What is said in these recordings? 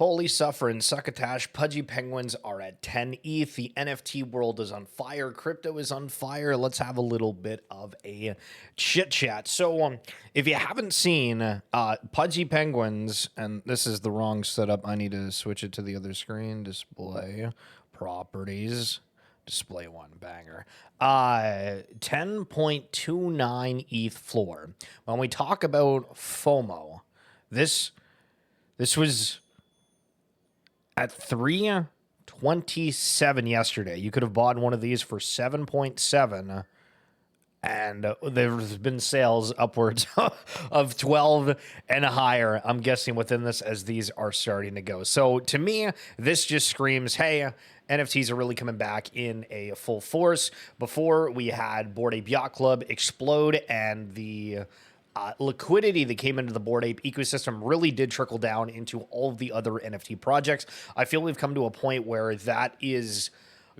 Holy suffering, succotash, Pudgy Penguins are at 10 ETH. The NFT world is on fire. Crypto is on fire. Let's have a little bit of a chit chat. So, if you haven't seen Pudgy Penguins, and this is the wrong setup, I need to switch it to the other screen. Display, properties, display one, banger. 10.29 ETH floor. When we talk about FOMO, this was at 327 yesterday. You could have bought one of these for 7.7, and there's been sales upwards of 12 and higher, I'm guessing, within this as these are starting to go. So to me, this just screams, hey, NFTs are really coming back in a full force. Before, we had Bored Ape Yacht Club explode, and the liquidity that came into the Bored Ape ecosystem really did trickle down into all of the other NFT projects. I feel we've come to a point where that is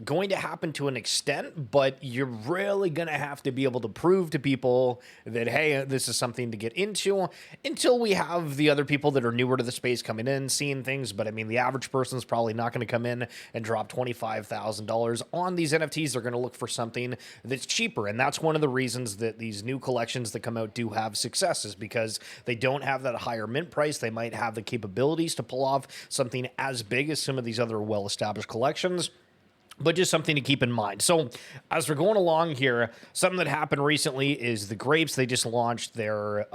going to happen to an extent, but you're really going to have to be able to prove to people that, hey, this is something to get into, until we have the other people that are newer to the space coming in, seeing things. But I mean, the average person is probably not going to come in and drop $25,000 on these NFTs. They're going to look for something that's cheaper. And that's one of the reasons that these new collections that come out do have success, is because they don't have that higher mint price. They might have the capabilities to pull off something as big as some of these other well-established collections, but just something to keep in mind. So as we're going along here, something that happened recently is the Grapes. They just launched their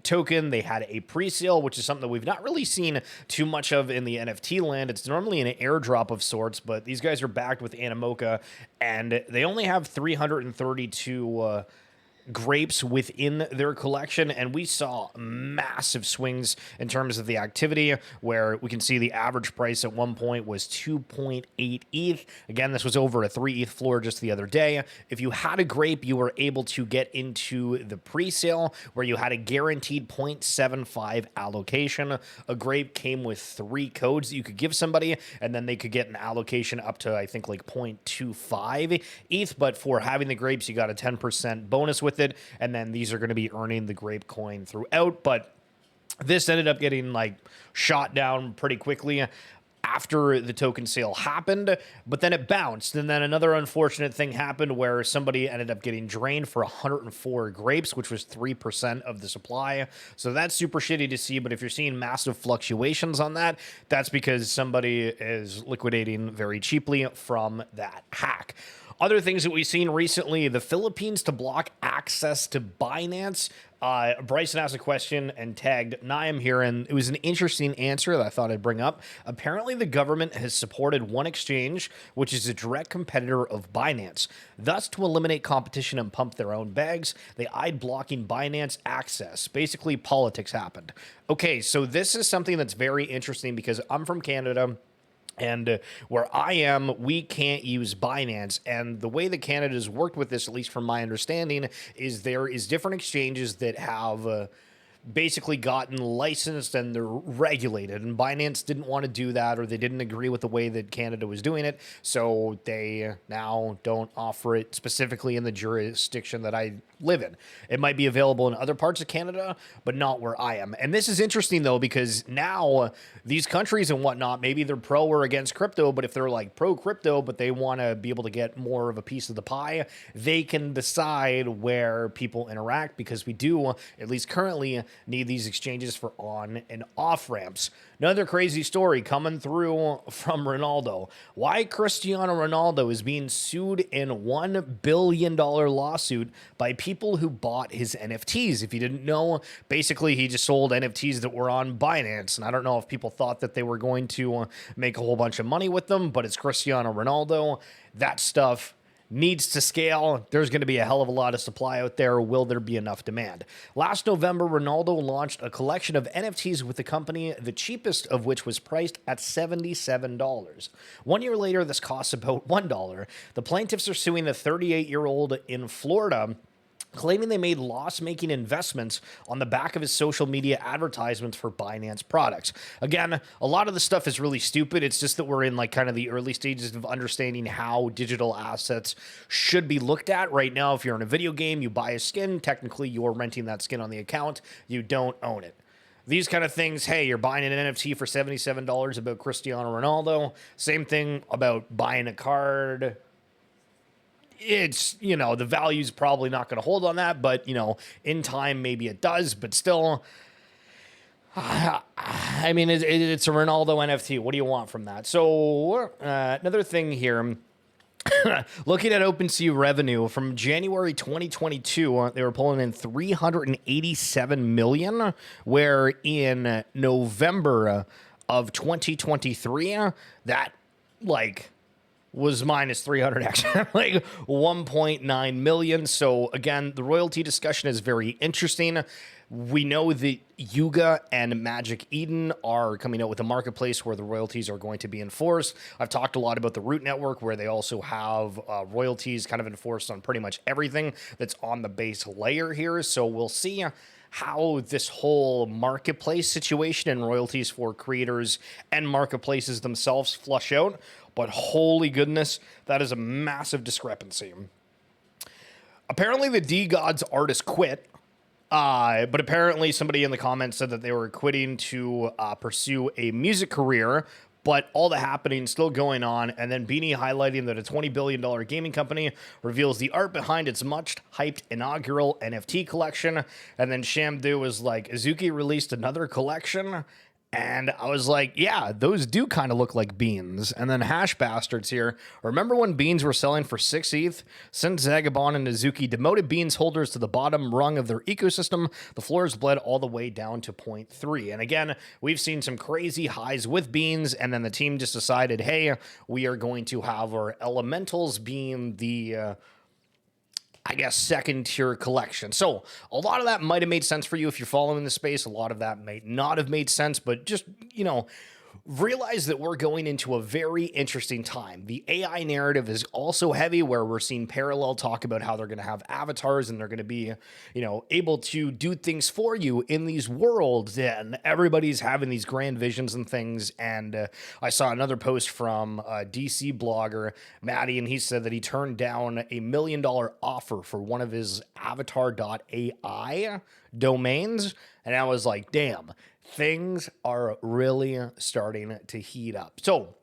token. They had a pre-sale, which is something that we've not really seen too much of in the NFT land. It's normally an airdrop of sorts, but these guys are backed with Animoca, and they only have 332 Grapes within their collection, and we saw massive swings in terms of the activity, where we can see the average price at one point was 2.8 ETH. Again, this was over a 3 ETH floor just the other day. If you had a Grape, you were able to get into the pre-sale, where you had a guaranteed 0.75 allocation. A Grape came with 3 codes that you could give somebody, and then they could get an allocation up to, I think, like 0.25 ETH. But for having the Grapes, you got a 10% bonus with it, and then these are going to be earning the Grape coin throughout. But this ended up getting like shot down pretty quickly after the token sale happened, but then it bounced. And then another unfortunate thing happened where somebody ended up getting drained for 104 Grapes, which was 3% of the supply. So that's super shitty to see. But if you're seeing massive fluctuations on that, that's because somebody is liquidating very cheaply from that hack. Other things that we've seen recently, the Philippines to block access to Binance. Bryson asked a question and tagged Niam here, and it was an interesting answer that I thought I'd bring up. Apparently, the government has supported one exchange, which is a direct competitor of Binance. Thus, to eliminate competition and pump their own bags, they eyed blocking Binance access. Basically, politics happened. Okay, so this is something that's very interesting because I'm from Canada. And where I am, we can't use Binance. And the way that Canada's worked with this, at least from my understanding, is there is different exchanges that have basically gotten licensed and they're regulated. And Binance didn't want to do that, or they didn't agree with the way that Canada was doing it. So they now don't offer it specifically in the jurisdiction that I live in. It might be available in other parts of Canada, but not where I am. And this is interesting, though, because now these countries and whatnot, maybe they're pro or against crypto, but if they're like pro crypto, but they want to be able to get more of a piece of the pie, they can decide where people interact, because we do, at least currently, need these exchanges for on and off ramps. Another crazy story coming through from Ronaldo. Why Cristiano Ronaldo is being sued in $1 billion lawsuit by people who bought his NFTs. If you didn't know, basically he just sold NFTs that were on Binance. And I don't know if people thought that they were going to make a whole bunch of money with them, but it's Cristiano Ronaldo. That stuff needs to scale. There's going to be a hell of a lot of supply out there. Will there be enough demand? Last November, Ronaldo launched a collection of NFTs with the company, the cheapest of which was priced at $77. 1 year later, this costs about $1. The plaintiffs are suing the 38-year-old in Florida, claiming they made loss-making investments on the back of his social media advertisements for Binance products. Again, a lot of the stuff is really stupid. It's just that we're in like kind of the early stages of understanding how digital assets should be looked at. Right now, if you're in a video game, you buy a skin, technically you're renting that skin on the account. You don't own it. these kind of things, hey, you're buying an NFT for $77 about Cristiano Ronaldo. Same thing about buying a card. It's, the value's probably not going to hold on that, but, in time, maybe it does, but still, I mean, it's a Ronaldo NFT. What do you want from that? So, another thing here. Looking at OpenSea revenue from January 2022, they were pulling in 387 million, where in November of 2023, that was minus 300x, like 1.9 million. So again, the royalty discussion is very interesting. We know that Yuga and Magic Eden are coming out with a marketplace where the royalties are going to be enforced. I've talked a lot about the Root Network, where they also have royalties kind of enforced on pretty much everything that's on the base layer here. So we'll see how this whole marketplace situation and royalties for creators and marketplaces themselves flush out. But holy goodness, that is a massive discrepancy. Apparently the D-Gods artist quit. But apparently somebody in the comments said that they were quitting to pursue a music career, but all the happening still going on. And then Beanie highlighting that a $20 billion gaming company reveals the art behind its much hyped inaugural NFT collection. And then Shamdu was like, Azuki released another collection. And I was like, yeah, those do kind of look like beans. And then Hash Bastards here. Remember when beans were selling for 6 ETH? Since Zagabon and Azuki demoted beans holders to the bottom rung of their ecosystem, the floors bled all the way down to 0.3. And again, we've seen some crazy highs with beans. And then the team just decided, hey, we are going to have our elementals being the second tier collection. So a lot of that might have made sense for you if you're following the space. A lot of that might not have made sense, but just, realize that we're going into a very interesting time. The AI narrative is also heavy, where we're seeing Parallel talk about how they're going to have avatars and they're going to be, able to do things for you in these worlds, and everybody's having these grand visions and things. And I saw another post from a DC blogger, Maddie, and he said that he turned down $1 million offer for one of his avatar.ai domains. And I was like, damn, things are really starting to heat up. So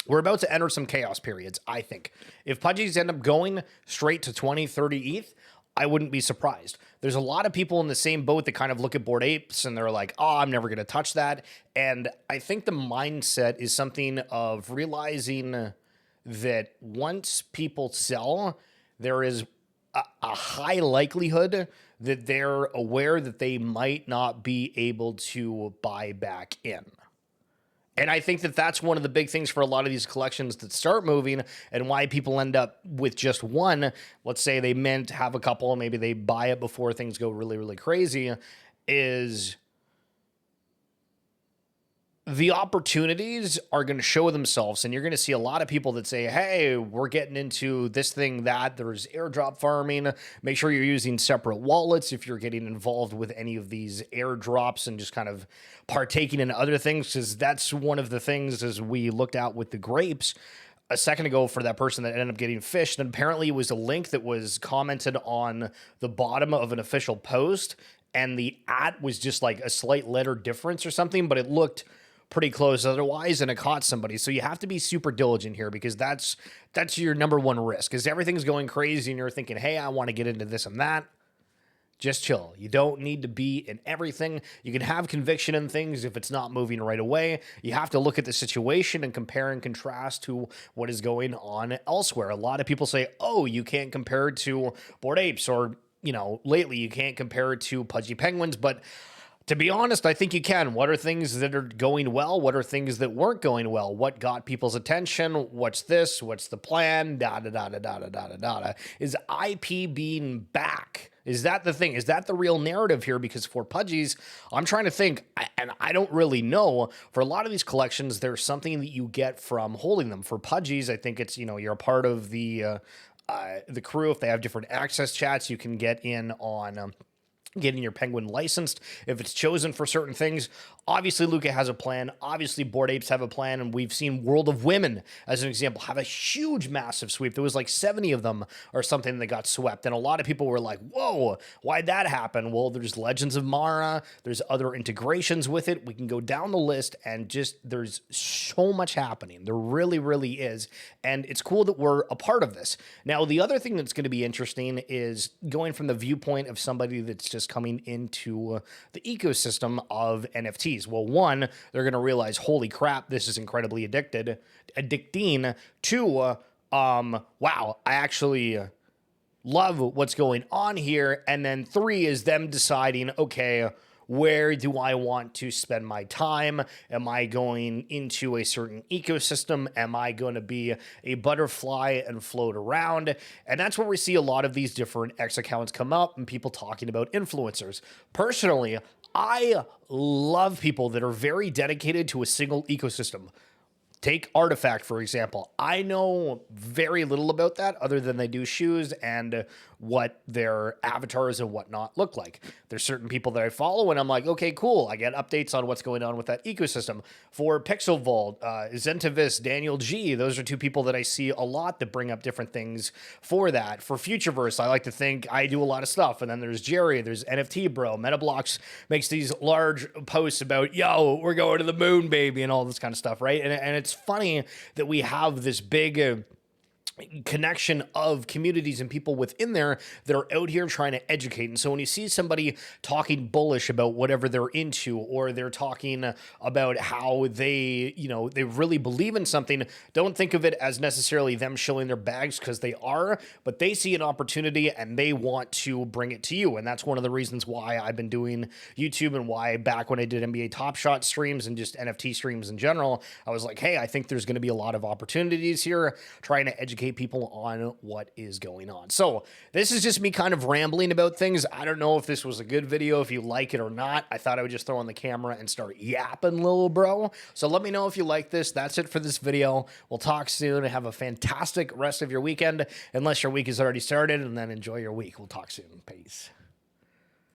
we're about to enter some chaos periods, I think. If Pudgies end up going straight to 20, 30 ETH, I wouldn't be surprised. There's a lot of people in the same boat that kind of look at Bored Apes and they're like, oh, I'm never going to touch that. And I think the mindset is something of realizing that once people sell, there is a high likelihood that they're aware that they might not be able to buy back in. And I think that that's one of the big things for a lot of these collections that start moving, and why people end up with just one. Let's say they meant to have a couple, maybe they buy it before things go really, really crazy, is the opportunities are going to show themselves, and you're going to see a lot of people that say, hey, we're getting into this thing, that there's airdrop farming. Make sure you're using separate wallets if you're getting involved with any of these airdrops and just kind of partaking in other things, because that's one of the things as we looked at with the grapes a second ago for that person that ended up getting fished. And apparently it was a link that was commented on the bottom of an official post, and the @ was just like a slight letter difference or something, but it looked pretty close otherwise, and it caught somebody. So you have to be super diligent here, because that's your number one risk. Is everything's going crazy and you're thinking, hey, I want to get into this and that. Just chill. You don't need to be in everything. You can have conviction in things if it's not moving right away. You have to look at the situation and compare and contrast to what is going on elsewhere. A lot of people say, oh, you can't compare it to Bored Apes, or, lately you can't compare it to Pudgy Penguins, but to be honest, I think you can. What are things that are going well? What are things that weren't going well? What got people's attention? What's this? What's the plan? Is IP being back? Is that the thing? Is that the real narrative here? Because for Pudgies, I'm trying to think, and I don't really know. For a lot of these collections, there's something that you get from holding them. For Pudgies, I think it's, you're a part of the crew. If they have different access chats, you can get in on getting your penguin licensed if it's chosen for certain things. Obviously, Luca has a plan. Obviously, Bored Apes have a plan. And we've seen World of Women, as an example, have a huge, massive sweep. There was like 70 of them or something that got swept. And a lot of people were like, whoa, why'd that happen? Well, there's Legends of Mara. There's other integrations with it. We can go down the list and just there's so much happening. There really, really is. And it's cool that we're a part of this. Now, the other thing that's going to be interesting is going from the viewpoint of somebody that's just coming into the ecosystem of NFTs. Well, one, they're going to realize, holy crap, this is incredibly addicting. Two, wow, I actually love what's going on here. And then three is them deciding, okay, where do I want to spend my time? Am I going into a certain ecosystem? Am I going to be a butterfly and float around? And that's where we see a lot of these different X accounts come up and people talking about influencers. Personally, I love people that are very dedicated to a single ecosystem. Take Artifact, for example. I know very little about that other than they do shoes and what their avatars and whatnot look like. There's certain people that I follow and I'm like, okay, cool. I get updates on what's going on with that ecosystem. For Pixel Vault, Zentavis, Daniel G, those are two people that I see a lot that bring up different things for that. For Futureverse, I like to think I do a lot of stuff. And then there's Jerry, there's NFT Bro. Metablocks makes these large posts about, yo, we're going to the moon, baby, and all this kind of stuff, right? And it's funny that we have this big connection of communities and people within there that are out here trying to educate. And so when you see somebody talking bullish about whatever they're into, or they're talking about how they, they really believe in something, don't think of it as necessarily them showing their bags, because they are, but they see an opportunity and they want to bring it to you. And that's one of the reasons why I've been doing YouTube, and why back when I did NBA Top Shot streams and just NFT streams in general, I was like, hey, I think there's going to be a lot of opportunities here, trying to educate people on what is going on. So this is just me kind of rambling about things. I don't know if this was a good video, if you like it or not. I thought I would just throw on the camera and start yapping, little bro. So let me know if you like this. That's it for this video. We'll talk soon, and have a fantastic rest of your weekend, unless your week has already started, and then enjoy your week. We'll talk soon. Peace.